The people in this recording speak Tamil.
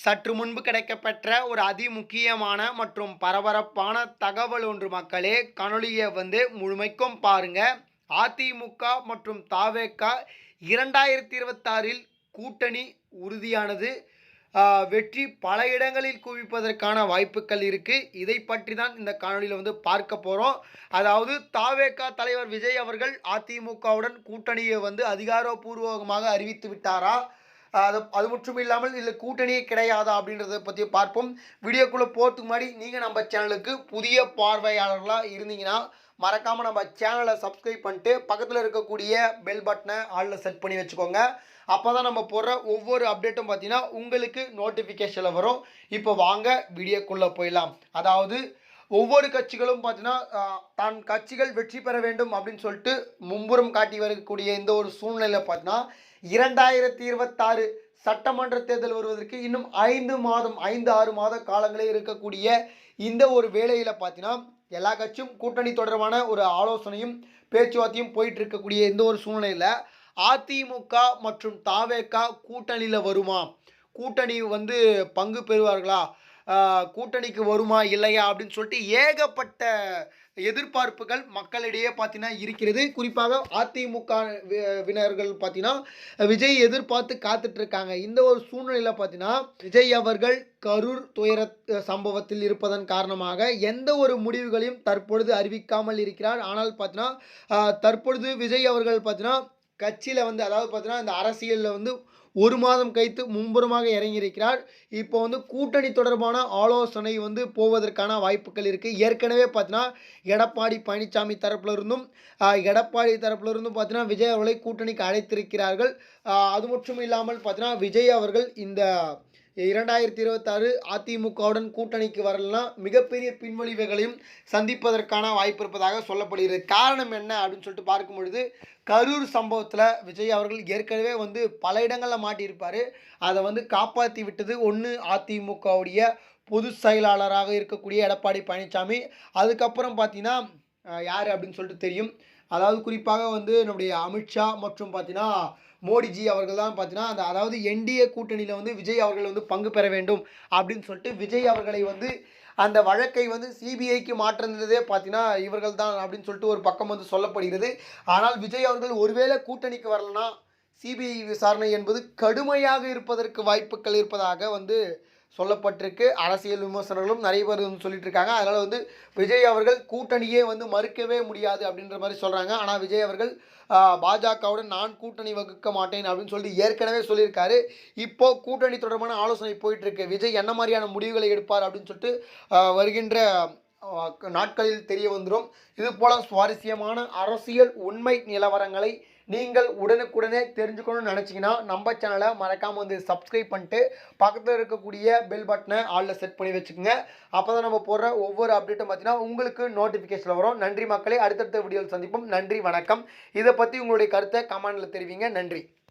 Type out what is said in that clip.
சற்று முன்பு கிடைக்கப்பெற்ற ஒரு அதிமுக்கியமான மற்றும் பரபரப்பான தகவல் ஒன்று மக்களே. காணொளியை முழுமைக்கும் பாருங்க. அதிமுக மற்றும் தாவேக 2026இல் கூட்டணி உறுதியானது. வெற்றி பல இடங்களில் குவிப்பதற்கான வாய்ப்புகள் இருக்கு. இதை பற்றி தான் இந்த காணொலியில் பார்க்க போகிறோம். அதாவது தாவேக தலைவர் விஜய் அவர்கள் அதிமுகவுடன் கூட்டணியை அதிகாரப்பூர்வமாக அறிவித்து விட்டாரா, அது மட்டும் இல்லாமல் இதில் கூட்டணியே கிடையாதா அப்படின்றத பற்றி பார்ப்போம். வீடியோக்குள்ளே போகிறதுக்கு முன்னாடி நீங்கள் நம்ம சேனலுக்கு புதிய பார்வையாளர்களாக இருந்தீங்கன்னா மறக்காமல் நம்ம சேனலை சப்ஸ்கிரைப் பண்ணிட்டு பக்கத்தில் இருக்கக்கூடிய பெல் பட்டனை ஆளில் செட் பண்ணி வச்சுக்கோங்க. அப்போ தான் நம்ம போடுற ஒவ்வொரு அப்டேட்டும் பார்த்தீங்கன்னா உங்களுக்கு நோட்டிஃபிகேஷனில் வரும். இப்போ வாங்க வீடியோக்குள்ளே போயிடலாம். அதாவது ஒவ்வொரு கட்சிகளும் பார்த்தீங்கன்னா தான் கட்சிகள் வெற்றி பெற வேண்டும் அப்படின்னு சொல்லிட்டு மும்புறம் காட்டி வரக்கூடிய இந்த ஒரு சூழ்நிலையில் பார்த்தீங்கன்னா 2026 சட்டமன்ற தேர்தல் வருவதற்கு இன்னும் 5-6 மாத காலங்களே இருக்கக்கூடிய இந்த ஒரு வேளையில் பார்த்தீங்கன்னா எல்லா கட்சியும் கூட்டணி தொடர்பான ஒரு ஆலோசனையும் பேச்சுவார்த்தையும் போயிட்டு இருக்கக்கூடிய இந்த ஒரு சூழ்நிலையில் அதிமுக மற்றும் தாவேக கூட்டணியில் வருமா, கூட்டணி பங்கு பெறுவார்களா, கூட்டணிக்கு வருமா இல்லையா அப்படின்னு சொல்லிட்டு ஏகப்பட்ட எதிர்பார்ப்புகள் மக்களிடையே பார்த்தீங்கன்னா இருக்கிறது. குறிப்பாக அதிமுக வினர்கள் பார்த்தீங்கன்னா விஜய் எதிர்பார்த்து காத்துட்டு இருக்காங்க. இந்த ஒரு சூழ்நிலையில் பார்த்தீங்கன்னா விஜய் அவர்கள் கரூர் துயர சம்பவத்தில் இருப்பதன் காரணமாக எந்த ஒரு முடிவுகளையும் தற்பொழுது அறிவிக்காமல் இருக்கிறார். ஆனால் பார்த்தீங்கன்னா தற்பொழுது விஜய் அவர்கள் பார்த்தீங்கன்னா கட்சியில் அதாவது பார்த்தீங்கன்னா இந்த அரசியலில் ஒரு மாதம் கழித்து மும்புறமாக இறங்கியிருக்கிறார். இப்போ கூட்டணி தொடர்பான ஆலோசனை போவதற்கான வாய்ப்புகள் இருக்குது. ஏற்கனவே பார்த்தீங்கன்னா எடப்பாடி பழனிசாமி தரப்பிலிருந்தும் பார்த்தீங்கன்னா விஜய் அவர்களை கூட்டணிக்கு அழைத்திருக்கிறார்கள். அது மட்டும் இல்லாமல் பார்த்தீங்கன்னா விஜய் அவர்கள் இந்த 2026 அதிமுகவுடன் கூட்டணிக்கு வரலன்னா மிகப்பெரிய பின்வழிவுகளையும் சந்திப்பதற்கான வாய்ப்பு இருப்பதாக சொல்லப்படுகிறது. காரணம் என்ன அப்படின்னு சொல்லிட்டு பார்க்கும் பொழுது கரூர் சம்பவத்தில் விஜய் அவர்கள் ஏற்கனவே பல இடங்களில் மாட்டியிருப்பார். அதை காப்பாற்றி விட்டது ஒன்று அதிமுகவுடைய பொதுச் செயலாளராக இருக்கக்கூடிய எடப்பாடி பழனிசாமி. அதுக்கப்புறம் பார்த்தீங்கன்னா யார் அப்படின்னு சொல்லிட்டு தெரியும். அதாவது குறிப்பாக நம்முடைய அமித்ஷா மற்றும் பார்த்தீங்கன்னா மோடிஜி அவர்கள் தான் பார்த்தீங்கன்னா அதாவது என்டிஏ கூட்டணியில் விஜய் அவர்கள் பங்கு பெற வேண்டும் அப்படின்னு சொல்லிட்டு விஜய் அவர்களை அந்த வழக்கை சிபிஐக்கு மாற்றினதே பார்த்தீங்கன்னா இவர்கள் தான் அப்படின்னு சொல்லிட்டு ஒரு பக்கம் சொல்லப்படுகிறது. ஆனால் விஜய் அவர்கள் ஒருவேளை கூட்டணிக்கு வரலன்னா சிபிஐ விசாரணை என்பது கடுமையாக இருப்பதற்கு வாய்ப்புகள் இருப்பதாக சொல்லப்பட்டிருக்கு. அரசியல் விமர்சனங்களும் நிறைய பேர் சொல்லிட்டு இருக்காங்க. அதனால் விஜய் அவர்கள் கூட்டணியே மறுக்கவே முடியாது அப்படின்ற மாதிரி சொல்கிறாங்க. ஆனால் விஜய் அவர்கள் பாஜகவுடன் நான் கூட்டணி வகுக்க மாட்டேன் அப்படின்னு சொல்லிட்டு ஏற்கனவே சொல்லியிருக்காரு. இப்போது கூட்டணி தொடர்பான ஆலோசனை போயிட்டுருக்கு. விஜய் என்ன மாதிரியான முடிவுகளை எடுப்பார் அப்படின்னு சொல்லிட்டு வருகின்ற நாட்களில் தெரிய வந்துடும். இது போல் சுவாரஸ்யமான அரசியல் உண்மை நிலவரங்களை நீங்கள் உடனுக்குடனே தெரிஞ்சுக்கணும்னு நினச்சிங்கன்னா நம்ம சேனலை மறக்காமல் சப்ஸ்கிரைப் பண்ணிட்டு பக்கத்தில் இருக்கக்கூடிய பெல் பட்டனை ஆளில் செட் பண்ணி வச்சுக்கோங்க. அப்போ தான் நம்ம போடுற ஒவ்வொரு அப்டேட்டும் பார்த்தீங்கன்னா உங்களுக்கு நோட்டிஃபிகேஷன் வரும். நன்றி மக்களே, அடுத்தடுத்த வீடியோவில் சந்திப்போம். நன்றி, வணக்கம். இதை பற்றி உங்களுடைய கருத்தை கமெண்டில் தெரிவிங்க. நன்றி.